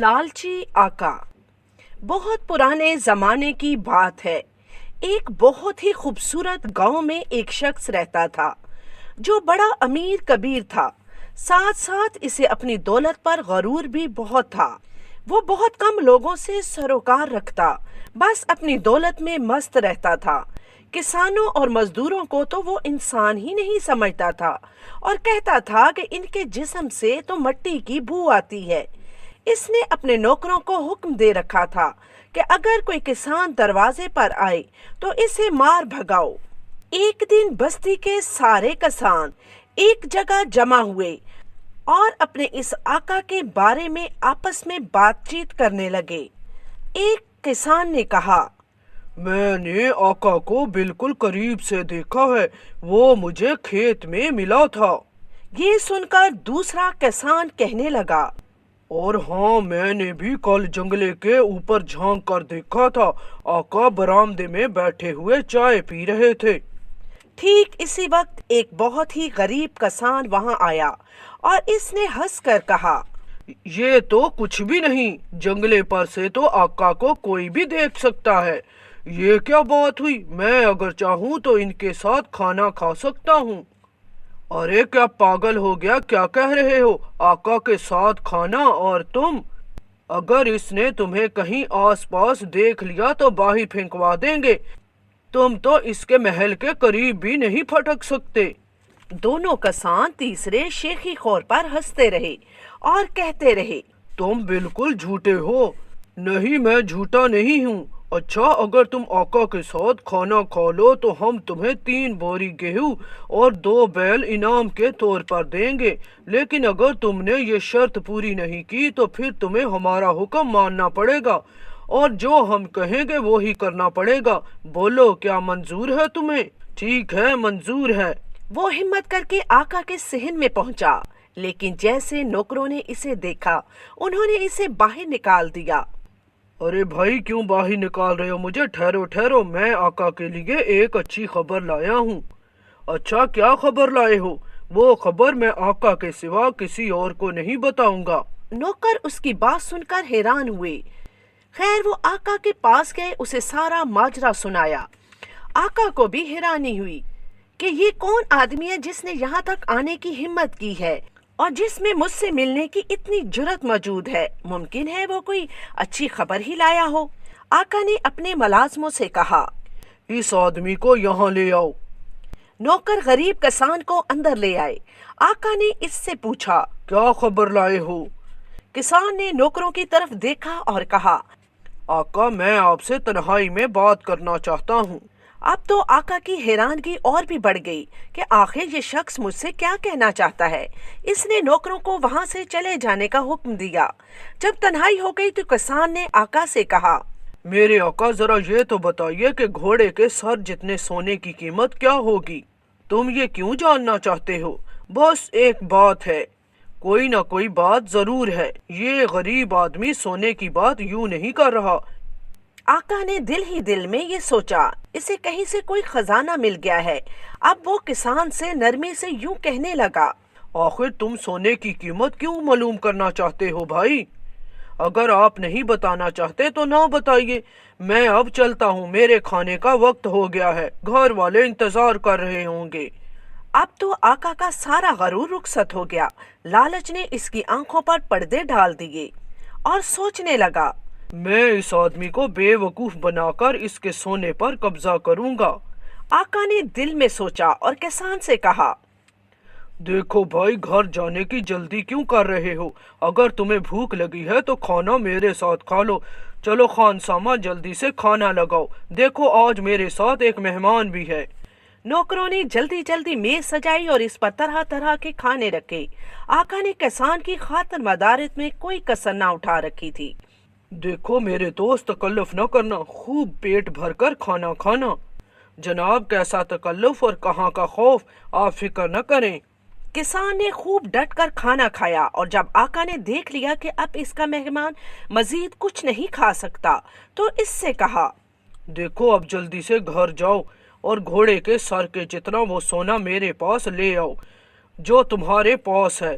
لالچی آقا۔ بہت پرانے زمانے کی بات ہے۔ ایک بہت ہی خوبصورت گاؤں میں ایک شخص رہتا تھا جو بڑا امیر کبیر تھا، ساتھ ساتھ اسے اپنی دولت پر غرور بھی بہت تھا۔ وہ بہت کم لوگوں سے سروکار رکھتا، بس اپنی دولت میں مست رہتا تھا۔ کسانوں اور مزدوروں کو تو وہ انسان ہی نہیں سمجھتا تھا اور کہتا تھا کہ ان کے جسم سے تو مٹی کی بو آتی ہے۔ اس نے اپنے نوکروں کو حکم دے رکھا تھا کہ اگر کوئی کسان دروازے پر آئے تو اسے مار بھگاؤ۔ ایک دن بستی کے سارے کسان ایک جگہ جمع ہوئے اور اپنے اس آقا کے بارے میں آپس میں بات چیت کرنے لگے۔ ایک کسان نے کہا، میں نے آقا کو بالکل قریب سے دیکھا ہے، وہ مجھے کھیت میں ملا تھا۔ یہ سن کر دوسرا کسان کہنے لگا، اور ہاں، میں نے بھی کل جنگلے کے اوپر جھانک کر دیکھا تھا، آقا برآمدے میں بیٹھے ہوئے چائے پی رہے تھے۔ ٹھیک اسی وقت ایک بہت ہی غریب کسان وہاں آیا اور اس نے ہنس کر کہا، یہ تو کچھ بھی نہیں، جنگلے پر سے تو آقا کو کوئی بھی دیکھ سکتا ہے۔ یہ کیا بات ہوئی؟ میں اگر چاہوں تو ان کے ساتھ کھانا کھا سکتا ہوں۔ ارے کیا پاگل ہو گیا؟ کیا کہہ رہے ہو؟ آقا کے ساتھ کھانا؟ اور تم؟ اگر اس نے تمہیں کہیں آس پاس دیکھ لیا تو باہر پھینکوا دیں گے۔ تم تو اس کے محل کے قریب بھی نہیں پھٹک سکتے۔ دونوں کسان تیسرے شیخی خور پر ہنستے رہے اور کہتے رہے، تم بالکل جھوٹے ہو۔ نہیں، میں جھوٹا نہیں ہوں۔ اچھا، اگر تم آقا کے ساتھ کھانا کھا لو تو ہم تمہیں 3 بوری گیہوں اور 2 بیل انعام کے طور پر دیں گے، لیکن اگر تم نے یہ شرط پوری نہیں کی تو پھر تمہیں ہمارا حکم ماننا پڑے گا اور جو ہم کہیں گے وہی کرنا پڑے گا۔ بولو، کیا منظور ہے تمہیں؟ ٹھیک ہے، منظور ہے۔ وہ ہمت کر کے آقا کے صحن میں پہنچا، لیکن جیسے نوکروں نے اسے دیکھا انہوں نے اسے باہر نکال دیا۔ ارے بھائی، کیوں باہر نکال رہے ہو مجھے؟ ٹھہرو ٹھہرو، میں آقا کے لیے ایک اچھی خبر لایا ہوں۔ اچھا، کیا خبر لائے ہو؟ وہ خبر میں آقا کے سوا کسی اور کو نہیں بتاؤں گا۔ نوکر اس کی بات سن کر حیران ہوئے۔ خیر، وہ آقا کے پاس گئے، اسے سارا ماجرا سنایا۔ آقا کو بھی حیرانی ہوئی کہ یہ کون آدمی ہے جس نے یہاں تک آنے کی ہمت کی ہے اور جس میں مجھ سے ملنے کی اتنی جرت موجود ہے۔ ممکن ہے وہ کوئی اچھی خبر ہی لایا ہو۔ آقا نے اپنے ملازموں سے کہا، اس آدمی کو یہاں لے آؤ۔ نوکر غریب کسان کو اندر لے آئے۔ آقا نے اس سے پوچھا، کیا خبر لائے ہو؟ کسان نے نوکروں کی طرف دیکھا اور کہا، آقا، میں آپ سے تنہائی میں بات کرنا چاہتا ہوں۔ اب تو آقا کی حیرانگی اور بھی بڑھ گئی کہ آخر یہ شخص مجھ سے کیا کہنا چاہتا ہے۔ اس نے نوکروں کو وہاں سے چلے جانے کا حکم دیا۔ جب تنہائی ہو گئی تو کسان نے آقا سے کہا، میرے آقا، ذرا یہ تو بتائیے کہ گھوڑے کے سر جتنے سونے کی قیمت کیا ہوگی؟ تم یہ کیوں جاننا چاہتے ہو؟ بس ایک بات ہے، کوئی نہ کوئی بات ضرور ہے۔ یہ غریب آدمی سونے کی بات یوں نہیں کر رہا۔ آقا نے دل ہی دل میں یہ سوچا، اسے کہیں سے کوئی خزانہ مل گیا ہے۔ اب وہ کسان سے نرمی سے یوں کہنے لگا، آخر تم سونے کی قیمت کیوں معلوم کرنا چاہتے ہو بھائی؟ اگر آپ نہیں بتانا چاہتے تو نہ بتائیے، میں اب چلتا ہوں، میرے کھانے کا وقت ہو گیا ہے، گھر والے انتظار کر رہے ہوں گے۔ اب تو آقا کا سارا غرور رخصت ہو گیا۔ لالچ نے اس کی آنکھوں پر پردے ڈال دیے اور سوچنے لگا، میں اس آدمی کو بے وقوف بنا کر اس کے سونے پر قبضہ کروں گا۔ آقا نے دل میں سوچا اور کسان سے کہا، دیکھو بھائی، گھر جانے کی جلدی کیوں کر رہے ہو؟ اگر تمہیں بھوک لگی ہے تو کھانا میرے ساتھ کھا لو۔ چلو خانسامہ، جلدی سے کھانا لگاؤ، دیکھو آج میرے ساتھ ایک مہمان بھی ہے۔ نوکروں نے جلدی جلدی میز سجائی اور اس پر طرح طرح کے کھانے رکھے۔ آقا نے کسان کی خاطر مدارت میں کوئی کسر نہ اٹھا رکھی تھی۔ دیکھو میرے دوست، تکلف نہ کرنا، خوب پیٹ بھر کر کھانا کھانا۔ جناب، کیسا تکلف اور کہاں کا خوف، آپ فکر نہ کریں۔ کسان نے خوب ڈٹ کر کھانا کھایا اور جب آقا نے دیکھ لیا کہ اب اس کا مہمان مزید کچھ نہیں کھا سکتا تو اس سے کہا، دیکھو اب جلدی سے گھر جاؤ اور گھوڑے کے سر کے جتنا وہ سونا میرے پاس لے آؤ جو تمہارے پاس ہے۔